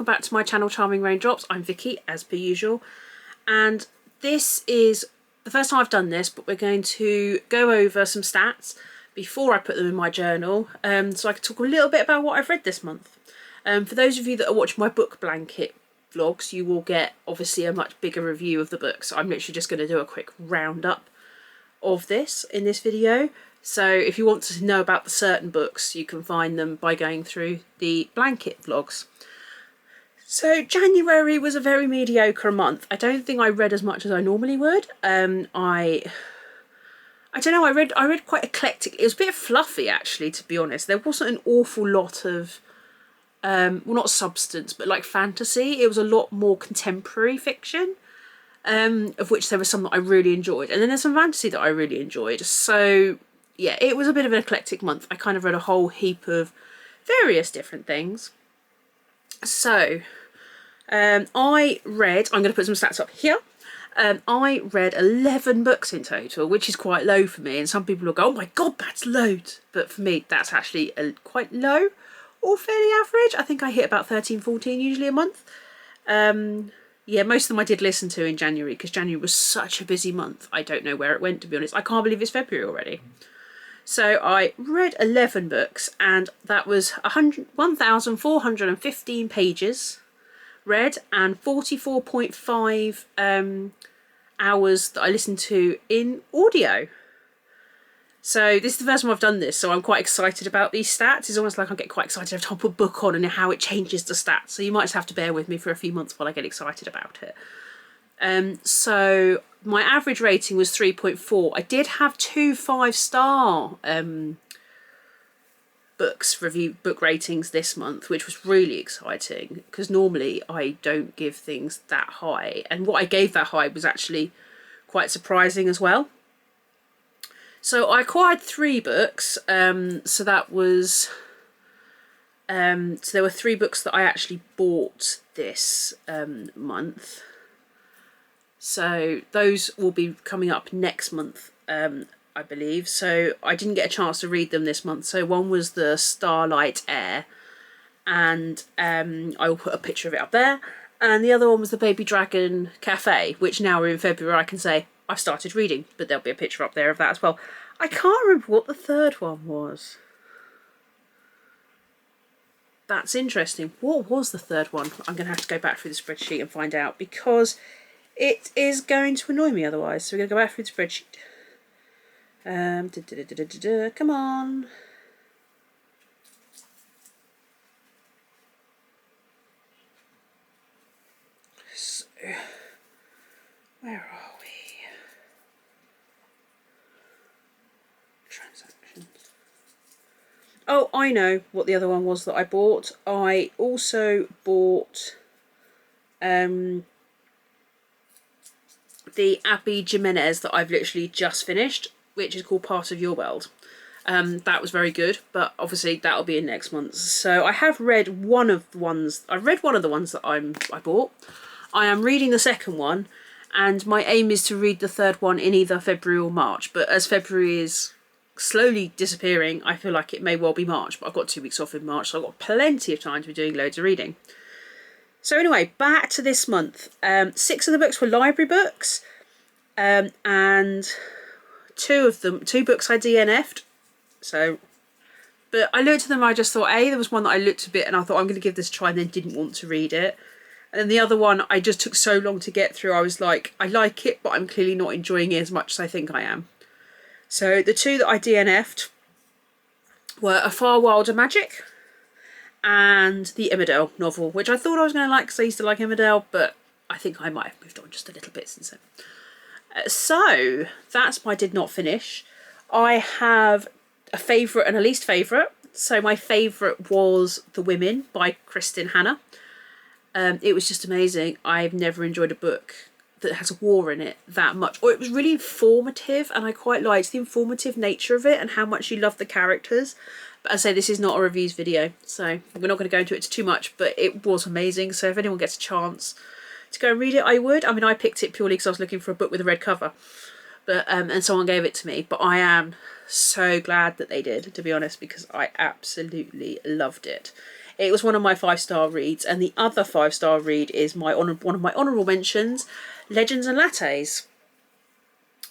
welcome back to my channel Charming Raindrops. I'm Vicky, as per usual, and this is the first time I've done this, but we're going to go over some stats before I put them in my journal, so I can talk a little bit about what I've read this month. For those of you that are watching my book blanket vlogs, you will get obviously a much bigger review of the books. I'm literally just going to do a quick roundup of this in this video. So if you want to know about the certain books, you can find them by going through the blanket vlogs. So January was a very mediocre month. I don't think I read as much as I normally would. I don't know, I read quite eclectic. It was a bit fluffy actually, to be honest. There wasn't an awful lot of well, not substance, but like fantasy. It was a lot more contemporary fiction, of which there was some that I really enjoyed, and then there's some fantasy that I really enjoyed. So yeah, it was a bit of an eclectic month. I kind of read a whole heap of various different things. So I'm going to put some stats up here. I read 11 books in total, which is quite low for me, and some people will go, oh my god, that's loads, but for me that's actually quite low or fairly average. I think I hit about 13, 14 usually a month. Yeah, most of them I did listen to in January, because January was such a busy month. I don't know where it went, to be honest. I can't believe it's February already. So I read 11 books, and that was 1,415 pages read, and 44.5 hours that I listened to in audio. So this is the first time I've done this, so I'm quite excited about these stats. It's almost like I get quite excited every time I put a book on and how it changes the stats. So you might just have to bear with me for a few months while I get excited about it. So my average rating was 3.4. I did have 2 5-star book ratings this month, which was really exciting, because normally I don't give things that high, and what I gave that high was actually quite surprising as well. So I acquired 3 books, so that was so there were 3 books that I actually bought this month. So those will be coming up next month, I believe. So I didn't get a chance to read them this month. So one was the Starlight Air, and I will put a picture of it up there. And the other one was the Baby Dragon Cafe, which now we're in February, I can say I've started reading, but there'll be a picture up there of that as well. I can't remember what the third one was. That's interesting. What was the third one? I'm going to have to go back through the spreadsheet and find out, because it is going to annoy me otherwise. So we're going to go back through the spreadsheet. Come on. So, where are we? Transactions. Oh, I know what the other one was that I bought. I also bought the Abby Jimenez that I've literally just finished, which is called Part of Your World. That was very good, but obviously that'll be in next month. So I have read one of the ones. I've read one of the ones that I bought. I am reading the second one, and my aim is to read the third one in either February or March. But as February is slowly disappearing, I feel like it may well be March. But I've got 2 weeks off in March, so I've got plenty of time to be doing loads of reading. So anyway, back to this month. 6 of the books were library books, and 2 books I DNF'd. So, but I looked at them, I just thought, there was one that I looked a bit and I thought I'm going to give this a try, and then didn't want to read it. And then the other one, I just took so long to get through. I was like, I like it, but I'm clearly not enjoying it as much as I think I am. So the 2 that I DNF'd were A Far Wilder Magic and the Emmerdale novel, which I thought I was going to like because I used to like Emmerdale, but I think I might have moved on just a little bit since then. So that's my did not finish. I have a favourite and a least favourite. So my favourite was The Women by Kristin Hannah. It was just amazing. I've never enjoyed a book that has a war in it that much. Or it was really informative, and I quite liked the informative nature of it and how much you love the characters. But I say this is not a reviews video, so we're not going to go into it too much, but it was amazing. So if anyone gets a chance to go and read it, I would. I mean, I picked it purely because I was looking for a book with a red cover, but and someone gave it to me. But I am so glad that they did, to be honest, because I absolutely loved it. It was one of my 5-star reads, and the other 5-star read is one of my honourable mentions, Legends and Lattes.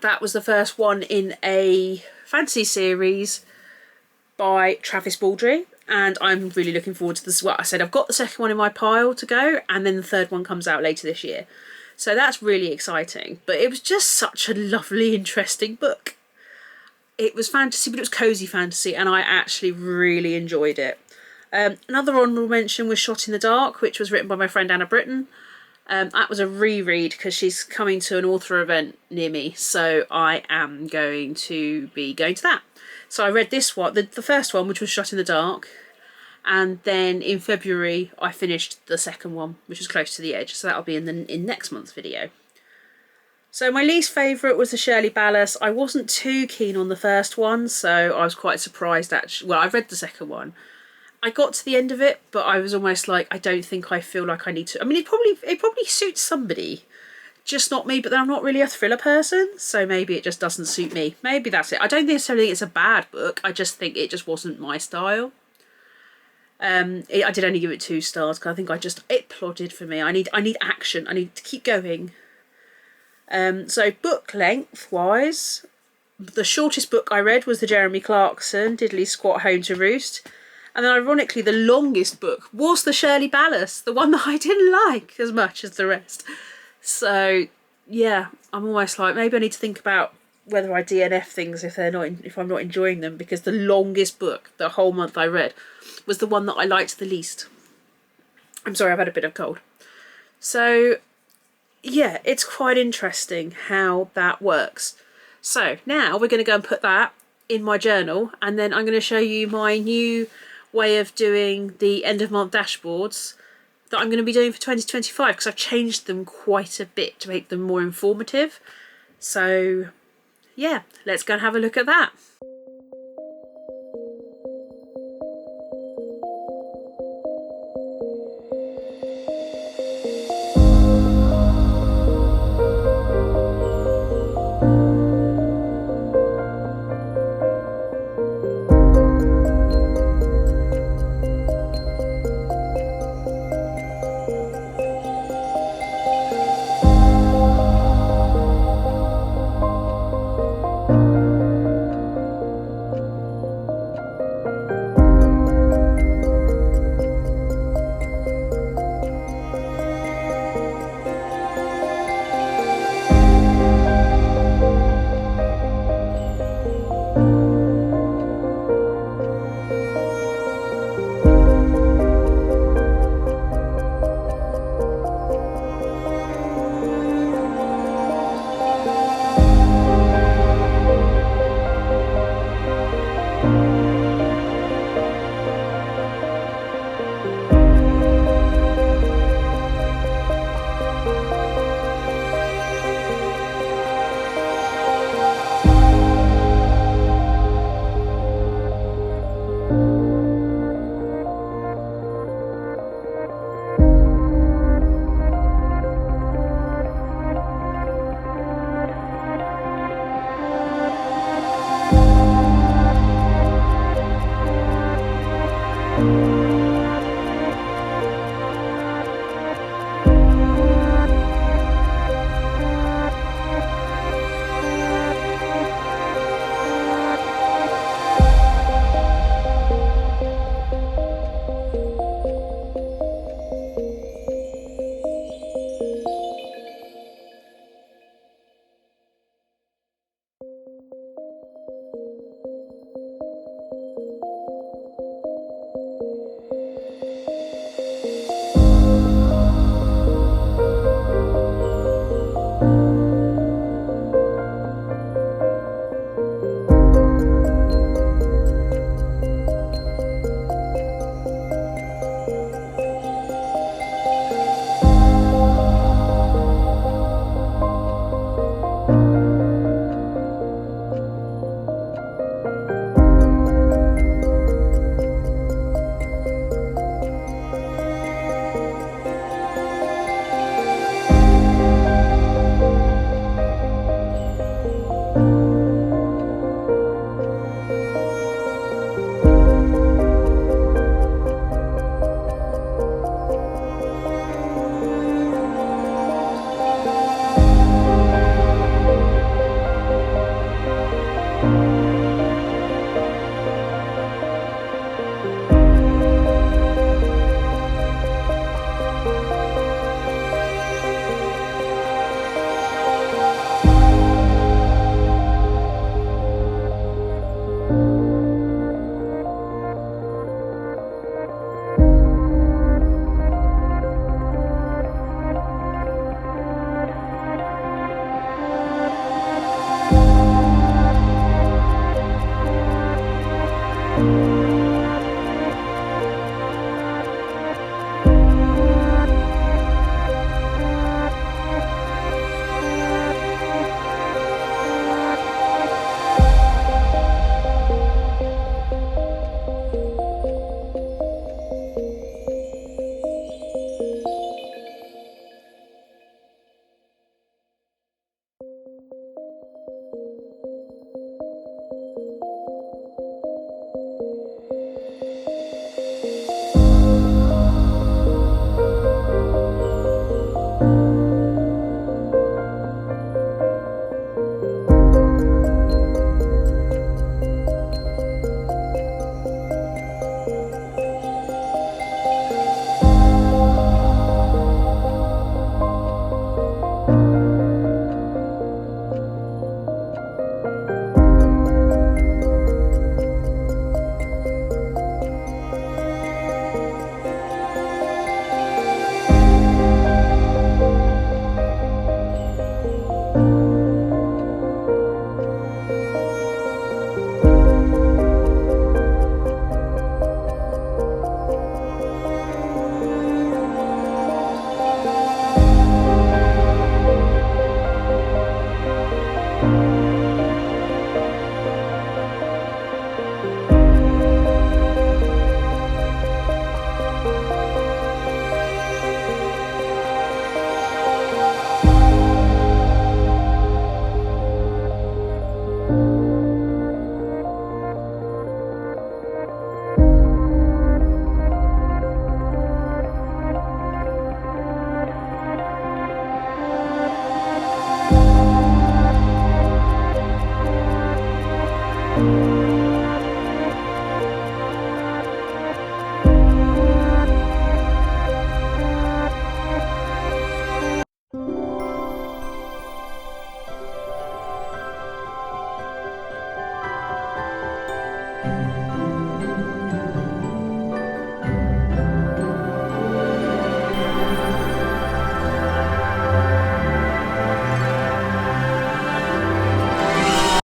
That was the first one in a fantasy series by Travis Baldry, and I'm really looking forward to this. Well, I said I've got the second one in my pile to go, and then the third one comes out later this year. So that's really exciting. But it was just such a lovely, interesting book. It was fantasy, but it was cosy fantasy, and I actually really enjoyed it. Another honourable mention was Shot in the Dark, which was written by my friend Anna Britton. That was a reread because she's coming to an author event near me, so I am going to be going to that. So I read this one, the first one, which was Shot in the Dark, and then in February I finished the second one, which was Close to the Edge, so that'll be in next month's video. So my least favourite was the Shirley Ballas. I wasn't too keen on the first one, so I was quite surprised actually. Well, I read the second one. I got to the end of it, but I was almost like, I don't think I feel like I need to. I mean, it probably suits somebody, just not me. But then I'm not really a thriller person, so maybe it just doesn't suit me. Maybe that's it. I don't necessarily think it's a bad book. I just think it just wasn't my style. I did only give it 2 stars because I think it plodded for me. I need action. I need to keep going. So book length wise, the shortest book I read was the Jeremy Clarkson Diddley Squat Home to Roost, and then ironically the longest book was the Shirley Ballas, the one that I didn't like as much as the rest. So yeah, I'm almost like, maybe I need to think about whether I DNF things if I'm not enjoying them, because the longest book the whole month I read was the one that I liked the least. I'm sorry, I've had a bit of cold. So yeah, it's quite interesting how that works. So now we're going to go and put that in my journal, and then I'm going to show you my new way of doing the end of month dashboards that I'm going to be doing for 2025, because I've changed them quite a bit to make them more informative. So yeah, let's go and have a look at that.